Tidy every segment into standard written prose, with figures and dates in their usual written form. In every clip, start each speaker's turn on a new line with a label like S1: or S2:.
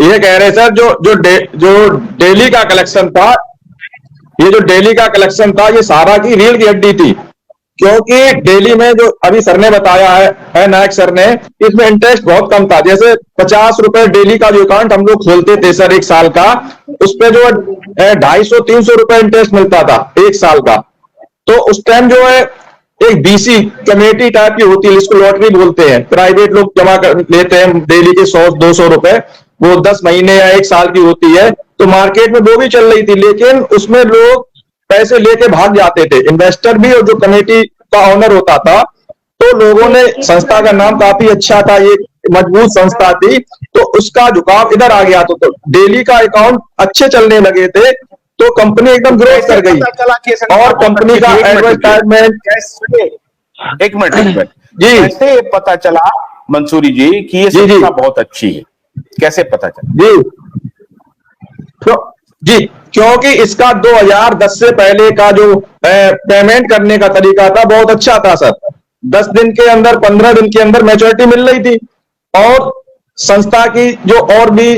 S1: ये कह रहे सर जो डेली का कलेक्शन था, ये जो डेली का कलेक्शन था ये सारा की रीढ़ की हड्डी थी। क्योंकि डेली में जो अभी सर ने बताया है नायक सर ने, इसमें इंटरेस्ट बहुत कम था। जैसे 50 रुपए डेली का जो अकाउंट हम लोग खोलते थे सर एक साल का, उस पे जो 250-300 रुपए इंटरेस्ट मिलता था एक साल का। तो उस टाइम जो है एक बीसी कमेटी टाइप की होती है, इसको लॉटरी बोलते हैं, प्राइवेट लोग जमा कर लेते हैं डेली के 100-200 रुपए, वो 10 महीने या एक साल की होती है। तो मार्केट में वो भी चल रही थी, लेकिन उसमें लोग पैसे लेके भाग जाते थे, इन्वेस्टर भी और जो कमेटी का ऑनर होता था। तो लोगों ने, संस्था का नाम काफी अच्छा था, ये मजबूत संस्था थी, तो उसका झुकाव इधर आ गया। तो डेली का अकाउंट अच्छे चलने लगे थे, तो कंपनी एकदम ग्रोथ कर गई। और कंपनी का एडवर्टाइजमेंट,
S2: एक मिनट
S1: जी,
S2: कैसे पता चला मंसूरी जी कि ये संस्था बहुत अच्छी है, कैसे पता चला?
S1: जी, क्योंकि इसका 2010 से पहले का जो पेमेंट करने का तरीका था बहुत अच्छा था सर। 10 दिन के अंदर, 15 दिन के अंदर मैच्योरिटी मिल रही थी। और संस्था की जो और भी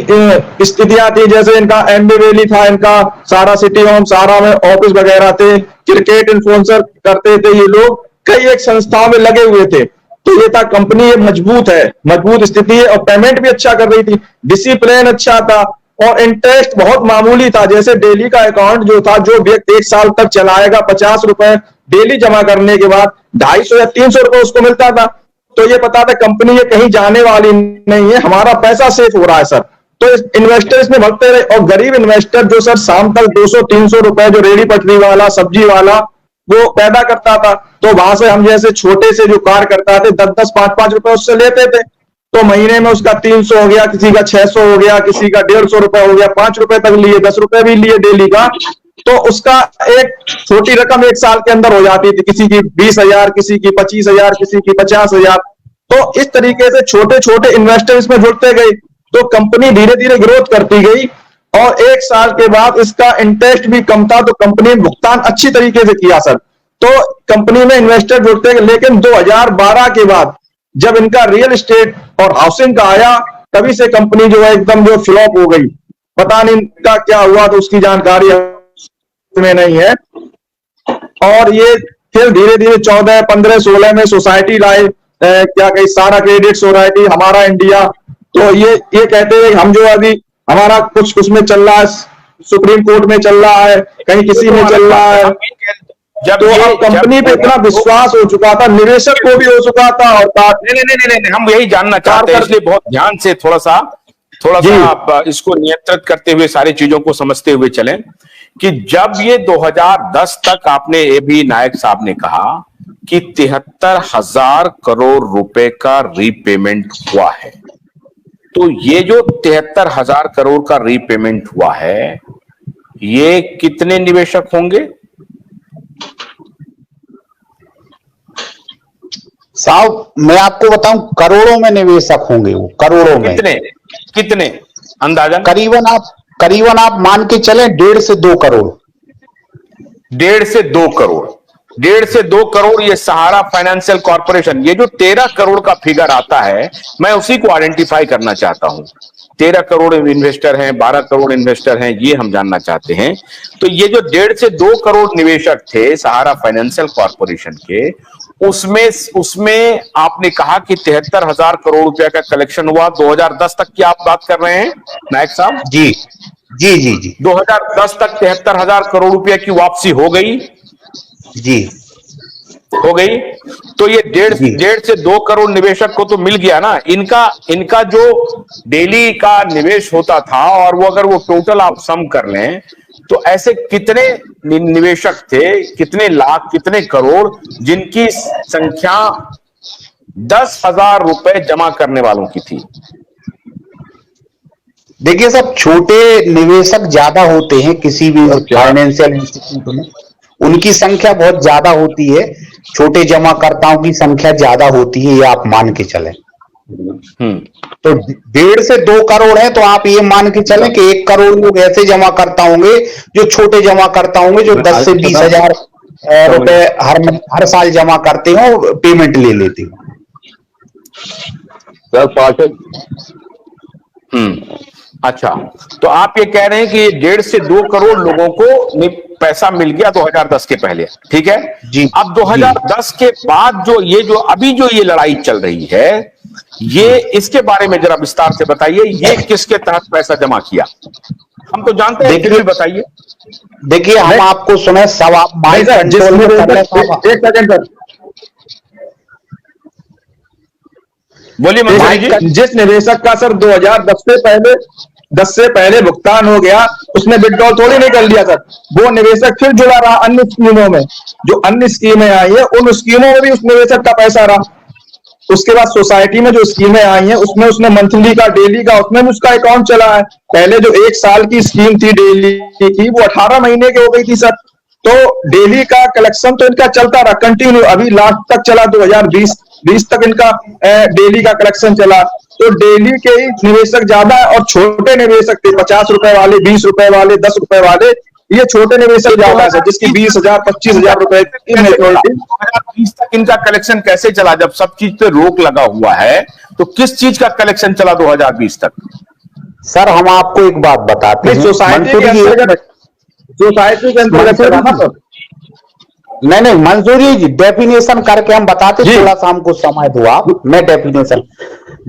S1: स्थितियां थी, जैसे इनका एमबी वैली था, इनका सारा सिटी होम, सारा में ऑफिस वगैरह थे, क्रिकेट इन्फ्लुएंसर करते थे ये लोग, कई एक संस्थाओं में लगे हुए थे। तो ये था कंपनी ये मजबूत है, मजबूत स्थिति है, और पेमेंट भी अच्छा कर रही थी, डिसिप्लिन अच्छा था, और इंटरेस्ट बहुत मामूली था। जैसे डेली का अकाउंट जो था, जो व्यक्ति एक साल तक चलाएगा, 50 रुपए डेली जमा करने के बाद 250 या 300 रुपए उसको मिलता था। तो ये पता था कंपनी ये कहीं जाने वाली नहीं है, हमारा पैसा सेफ हो रहा है सर। तो इन्वेस्टर इसमें भगते रहे। और गरीब इन्वेस्टर जो सर शाम तक 200-300 रुपए जो रेडी पटरी वाला, सब्जी वाला वो पैदा करता था, तो वहां से हम जैसे छोटे से जो कार करता थे 10-10, 5-5 रुपए उससे लेते थे। तो महीने में उसका 300 हो गया, किसी का 600 हो गया, किसी का 150 रुपए हो गया, 5 रुपए तक लिए, 10 रुपए भी लिए डेली का। तो उसका एक छोटी रकम एक साल के अंदर हो जाती थी, किसी की 20,000, किसी की 25,000, किसी की 50,000। तो इस तरीके से छोटे छोटे इन्वेस्टर इसमें जुड़ते गए, तो कंपनी धीरे धीरे ग्रोथ करती गई। और एक साल के बाद इसका इंटरेस्ट भी कम था, तो कंपनी ने भुगतान अच्छी तरीके से किया सर। तो कंपनी में इन्वेस्टर जुड़ते गए। लेकिन 2012 के बाद जब इनका रियल एस्टेट और हाउसिंग का आया, तभी से कंपनी जो है एकदम जो फ्लॉप हो गई। पता नहीं इनका क्या हुआ, तो उसकी जानकारी में नहीं है। और ये फिर धीरे धीरे 14, 15, 16 में सोसाइटी लाए, क्या कही, सारा क्रेडिट सोसाइटी, हमारा इंडिया। तो ये कहते हैं हम जो अभी हमारा कुछ उसमें चल रहा है, सुप्रीम कोर्ट में चल रहा है, कहीं किसी में चल रहा है। तो अब कंपनी पे इतना विश्वास हो चुका था, निवेशक को भी हो चुका था। और
S2: नहीं, हम यही जानना चाहते हैं, इसलिए बहुत ध्यान से थोड़ा सा आप इसको नियंत्रित करते हुए सारी चीजों को समझते हुए चलें कि जब ये 2010 तक, आपने ये भी नायक साहब ने कहा कि 73,000 करोड़ रुपए का रीपेमेंट हुआ है। तो ये जो 73,000 करोड़ का रीपेमेंट हुआ है, ये कितने निवेशक होंगे
S3: साहब? मैं आपको बताऊं, करोड़ों में निवेशक होंगे वो, करोड़ों में।
S2: कितने अंदाजन?
S3: करीबन आप मान के चलें 1.5 से 2 करोड़।
S2: 1.5 से 2 करोड़, 1.5 से 2 करोड़। ये सहारा फाइनेंशियल कॉर्पोरेशन, ये जो 13 करोड़ का फिगर आता है, मैं उसी को आइडेंटिफाई करना चाहता हूं। 13 करोड़ इन्वेस्टर हैं, 12 करोड़ इन्वेस्टर हैं, ये हम जानना चाहते हैं। तो ये जो 1.5 से 2 करोड़ निवेशक थे सहारा फाइनेंशियल कॉर्पोरेशन के, उसमें आपने कहा कि 73,000 करोड़ रुपया का कलेक्शन हुआ। 2010 तक की आप बात कर रहे हैं नायक साहब?
S3: जी।
S2: 2010 तक 73,000 करोड़ रुपया की वापसी हो गई।
S3: जी,
S2: हो गई। तो ये 1.5 से 2 करोड़ निवेशक को तो मिल गया ना। इनका जो डेली का निवेश होता था, और वो अगर वो टोटल आप सम कर लें, तो ऐसे कितने निवेशक थे, कितने लाख, कितने करोड़, जिनकी संख्या 10,000 रुपए जमा करने वालों की थी?
S3: देखिए सब छोटे निवेशक ज्यादा होते हैं किसी भी फाइनेंशियल इंस्टीट्यूट में, उनकी संख्या बहुत ज्यादा होती है। छोटे जमाकर्ताओं की संख्या ज्यादा होती है, ये आप मान के चलें। तो 1.5 से 2 करोड़ है, तो आप ये मान के चलें कि 1 करोड़ लोग ऐसे जमा करता होंगे जो छोटे जमा करता होंगे, जो 10 से 20,000 रुपए हर साल जमा करते हो, पेमेंट ले लेते हो।
S2: अच्छा, तो आप ये कह रहे हैं कि 1.5 से 2 करोड़ लोगों को पैसा मिल गया 2010 के पहले, ठीक है
S3: जी
S2: अब 2010 के बाद जो अभी ये लड़ाई चल रही है, ये इसके बारे में जरा विस्तार से बताइए। ये किसके तहत पैसा जमा किया? हम तो जानते हैं, फिर भी बताइए।
S3: देखिए, हम आपको सुने सब आप माइक कंट्रोल में कर लें साहब।
S1: एक सेकंड सर,
S2: बोलिए मंत्री जी।
S1: जिस निवेशक का सर 2010 से पहले भुगतान हो गया, उसने विड्रॉल थोड़ी नहीं कर लिया सर। वो निवेशक फिर जुड़ा रहा अन्य स्कीमों में। जो अन्य स्कीमें आई है, उन स्कीमों में भी उस निवेशक का पैसा रहा। उसके बाद सोसाइटी में जो स्कीमें आई हैं, उसमें उसने मंथली का, डेली का, उसमें भी उसका अकाउंट चला है। पहले जो 1 साल की स्कीम थी डेली की, वो 18 महीने की हो गई थी सर। तो डेली का कलेक्शन तो इनका चलता रहा कंटिन्यू, अभी लास्ट तक चला, 2020 तक इनका डेली का कलेक्शन चला। तो डेली के ही निवेशक ज्यादा है, और छोटे निवेशक थे 50 रुपए वाले, 20 रुपए वाले, 10 रुपए वाले, ये छोटे निवेशक ज्यादा है जिसकी 20,000 25,000 रुपए की मेच्योरिटी।
S2: 2020 तक इनका कलेक्शन कैसे चला? जब सब चीज पे रोक लगा हुआ है, तो किस चीज का कलेक्शन चला 2020 तक?
S3: सर, हम आपको एक बात बताते हैं,
S1: सोसाइटी के अंतर्गत चला ना सर।
S3: नहीं, मंजूरी जी, डेफिनेशन करके हम बताते, थोड़ा सा हमको समय दो आप। मैं डेफिनेशन,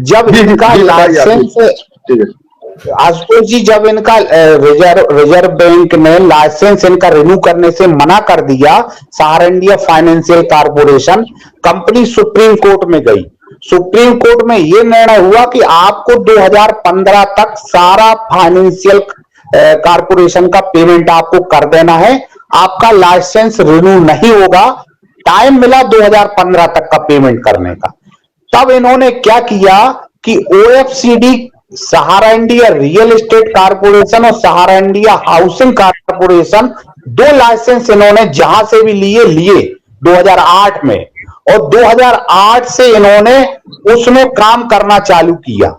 S3: जब इनका लाइसेंस, आशुतोष जी, जब इनका रिजर्व बैंक ने लाइसेंस इनका रिन्यू करने से मना कर दिया, Sahara India financial corporation, company supreme court में गई। सुप्रीम कोर्ट में यह निर्णय हुआ कि आपको 2015 तक सारा फाइनेंशियल कॉर्पोरेशन का पेमेंट आपको कर देना है, आपका लाइसेंस रिन्यू नहीं होगा। टाइम मिला 2015 तक का पेमेंट करने का। तब इन्होंने क्या किया कि OFCD, सहारा इंडिया रियल एस्टेट कॉर्पोरेशन और सहारा इंडिया हाउसिंग कॉर्पोरेशन, 2 लाइसेंस इन्होंने जहां से भी लिए 2008 में, और 2008 से इन्होंने उसमें काम करना चालू किया।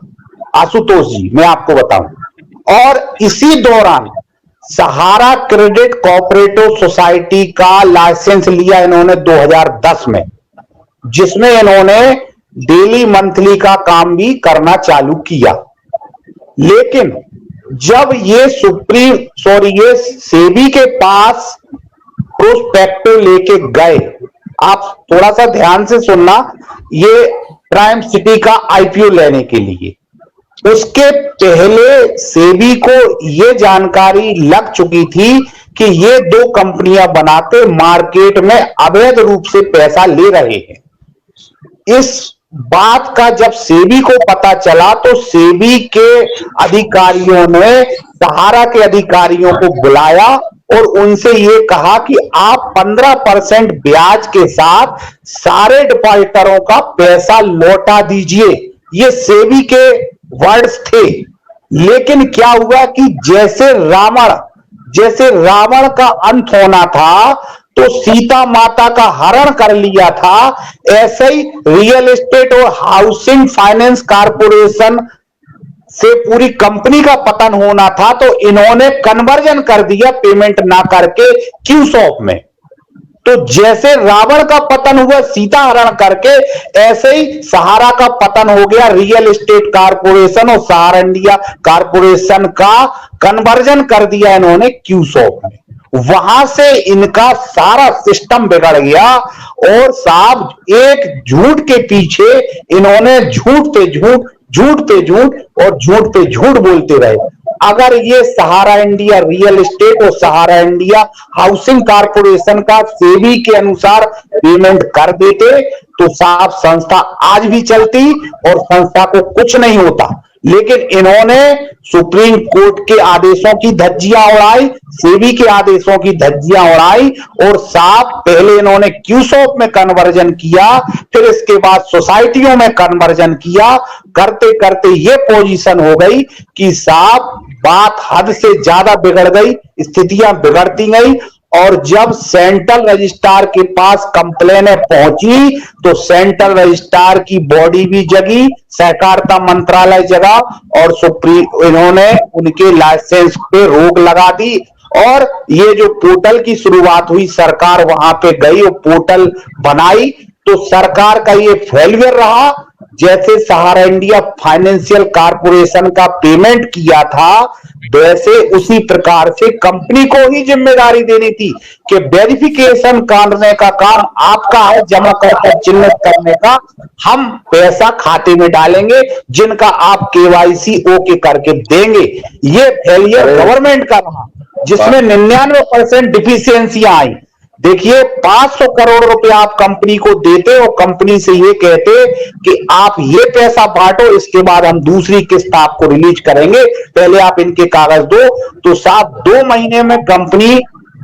S3: आशुतोष जी, मैं आपको बताऊं, और इसी दौरान सहारा क्रेडिट कोऑपरेटिव सोसाइटी का लाइसेंस लिया इन्होंने 2010 में, जिसमें इन्होंने डेली मंथली का काम भी करना चालू किया। लेकिन जब ये ये सेबी के पास प्रोस्पेक्टिव लेके गए, आप थोड़ा सा ध्यान से सुनना, ये प्राइम सिटी का IPO लेने के लिए, उसके पहले सेबी को यह जानकारी लग चुकी थी कि ये 2 कंपनियां बनाते मार्केट में अवैध रूप से पैसा ले रहे हैं। इस बात का जब सेबी को पता चला, तो सेबी के अधिकारियों ने सहारा के अधिकारियों को बुलाया और उनसे ये कहा कि आप 15% ब्याज के साथ सारे डिपॉजिटरों का पैसा लौटा दीजिए। ये सेबी के वर्ड्स थे। लेकिन क्या हुआ कि जैसे रावण का अंत होना था, तो सीता माता का हरण कर लिया था, ऐसे ही रियल एस्टेट और हाउसिंग फाइनेंस कॉर्पोरेशन से पूरी कंपनी का पतन होना था। तो इन्होंने कन्वर्जन कर दिया पेमेंट ना करके क्यूसॉप में। तो जैसे रावण का पतन हुआ सीता हरण करके, ऐसे ही सहारा का पतन हो गया रियल एस्टेट कॉर्पोरेशन और सहारा इंडिया कॉर्पोरेशन का कन्वर्जन कर दिया इन्होंने क्यूसॉप में। वहां से इनका सारा सिस्टम बिगड़ गया, और साहब एक झूठ के पीछे इन्होंने झूठ पे झूठ बोलते रहे। अगर ये सहारा इंडिया रियल एस्टेट और सहारा इंडिया हाउसिंग कॉर्पोरेशन का सेबी के अनुसार पेमेंट कर देते, तो साहब संस्था आज भी चलती और संस्था को कुछ नहीं होता। लेकिन इन्होंने सुप्रीम कोर्ट के आदेशों की धज्जियां उड़ाई, सेबी के आदेशों की धज्जियां उड़ाई, और साहब पहले इन्होंने क्यूसॉप में कन्वर्जन किया, फिर इसके बाद सोसाइटियों में कन्वर्जन किया। करते करते ये पोजीशन हो गई कि साहब बात हद से ज्यादा बिगड़ गई, स्थितियां बिगड़ती गई। और जब सेंट्रल रजिस्ट्रार के पास कंप्लेनें पहुंची, तो सेंट्रल रजिस्ट्रार की बॉडी भी जगी, सहकारिता मंत्रालय जगा, और इन्होंने उनके लाइसेंस पे रोक लगा दी। और ये जो पोर्टल की शुरुआत हुई, सरकार वहां पे गई और पोर्टल बनाई, तो सरकार का ये फेलियर रहा। जैसे सहारा इंडिया फाइनेंशियल कॉर्पोरेशन का पेमेंट किया था, वैसे उसी प्रकार से कंपनी को ही जिम्मेदारी देनी थी कि वेरिफिकेशन करने का काम आपका है, जमा कर चिन्हित करने का, हम पैसा खाते में डालेंगे जिनका आप केवाईसी ओके करके देंगे। ये फेलियर गवर्नमेंट का रहा, जिसमें 99% डिफिशियंसियां आई। देखिए 500 करोड़ रुपए आप कंपनी को देते और कंपनी से ये कहते कि आप ये पैसा बांटो, इसके बाद हम दूसरी किस्त आपको रिलीज करेंगे, पहले आप इनके कागज दो। तो साहब 2 महीने में कंपनी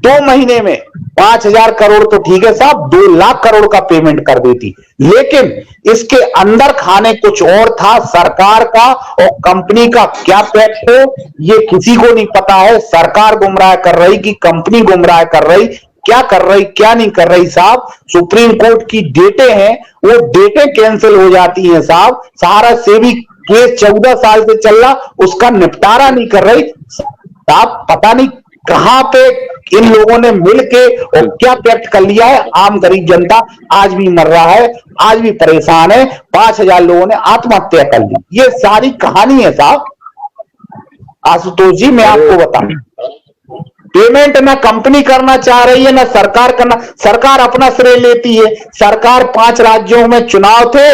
S3: 2 महीने में 5,000 करोड़ तो ठीक है साहब, 2 लाख करोड़ का पेमेंट कर देती। लेकिन इसके अंदर खाने कुछ और था, सरकार का और कंपनी का क्या पैक्ट हो ये किसी को नहीं पता है। सरकार गुमराह कर रही कि कंपनी गुमराह कर रही, क्या कर रही क्या नहीं कर रही साहब। सुप्रीम कोर्ट की डेटें हैं, वो डेटें कैंसिल हो जाती हैं साहब। सहारा सेवी केस 14 साल से चल रहा, उसका निपटारा नहीं कर रही साहब। पता नहीं कहां पे इन लोगों ने मिलके और क्या पैक्ट कर लिया है। आम गरीब जनता आज भी मर रहा है, आज भी परेशान है। 5,000 लोगों ने आत्महत्या कर ली, ये सारी कहानी है साहब। आशुतोष जी मैं आपको बताऊं, पेमेंट ना कंपनी करना चाह रही है ना सरकार करना, सरकार अपना श्रेय लेती है। सरकार 5 राज्यों में चुनाव थे,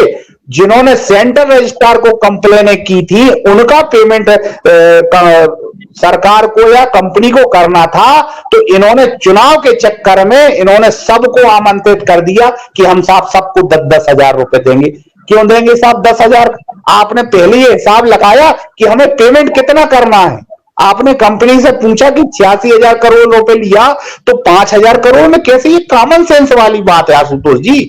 S3: जिन्होंने सेंट्रल रजिस्ट्रार को कंप्लेन की थी, उनका पेमेंट सरकार को या कंपनी को करना था, तो इन्होंने चुनाव के चक्कर में इन्होंने सबको आमंत्रित कर दिया कि हम साहब सबको 10-10 हजार रुपए देंगे। क्यों देंगे साहब 10,000? आपने पहले ही हिसाब लगाया कि हमें पेमेंट कितना करना है। आपने कंपनी से पूछा कि 86,000 करोड़ रुपए लिया तो 5,000 करोड़ में कैसे? ये कॉमन सेंस वाली बात है आशुतोष जी।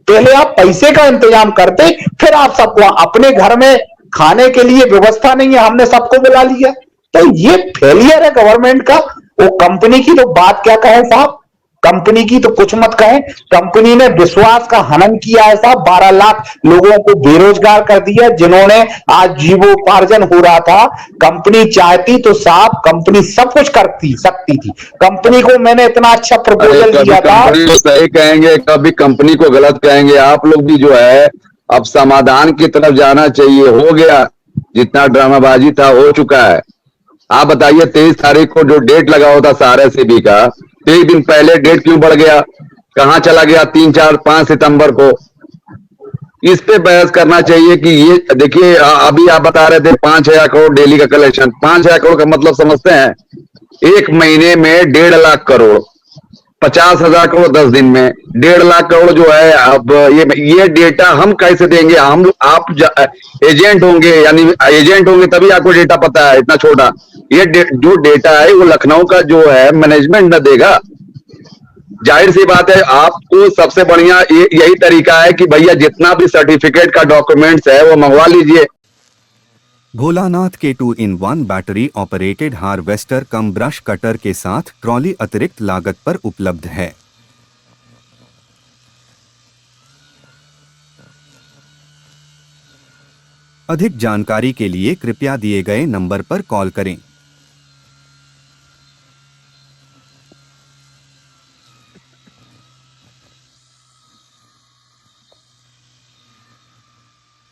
S3: पहले आप पैसे का इंतजाम करते, फिर आप सबको अपने घर में खाने के लिए व्यवस्था नहीं है, हमने सबको बुला लिया। तो ये फेलियर है गवर्नमेंट का। वो कंपनी की तो बात क्या कहें साहब, कंपनी की तो कुछ मत कहें। कंपनी ने विश्वास का हनन किया है साहब, 12 लाख लोगों को बेरोजगार कर दिया, जिन्होंने आज जीवोपार्जन हो रहा था। कंपनी चाहती तो साहब कंपनी सब कुछ करती सकती थी। कंपनी को मैंने इतना अच्छा प्रपोजल दिया था।
S4: कंपनी को सही कहेंगे, कभी कंपनी को गलत कहेंगे। आप लोग भी जो है अब समाधान की तरफ जाना चाहिए। हो गया, जितना ड्रामाबाजी था हो चुका है। आप बताइए 23 तारीख को जो डेट लगा होता सहारा सेबी का, 1 दिन पहले डेट क्यों बढ़ गया? कहां चला गया 3, 4, 5 सितंबर को? इस पे बहस करना चाहिए कि ये देखिए अभी आप बता रहे थे 5,000 करोड़ डेली का कलेक्शन। 5,000 करोड़ का मतलब समझते हैं? 1 महीने में 1.5 लाख करोड़, 50,000 करोड़ 10 दिन में 1.5 लाख करोड़ जो है। अब ये डेटा हम कैसे देंगे? हम आप एजेंट होंगे, यानी एजेंट होंगे तभी आपको डेटा पता है इतना छोटा। ये जो डेटा है वो लखनऊ का जो है मैनेजमेंट न देगा। जाहिर सी बात है, आपको सबसे बढ़िया यही तरीका है कि भैया जितना भी सर्टिफिकेट का डॉक्यूमेंट्स है वो मंगवा लीजिए।
S5: भोलानाथ के 2-in-1 बैटरी ऑपरेटेड हार्वेस्टर कम ब्रश कटर के साथ ट्रॉली अतिरिक्त लागत पर उपलब्ध है। अधिक जानकारी के लिए कृपया दिए गए नंबर पर कॉल करें।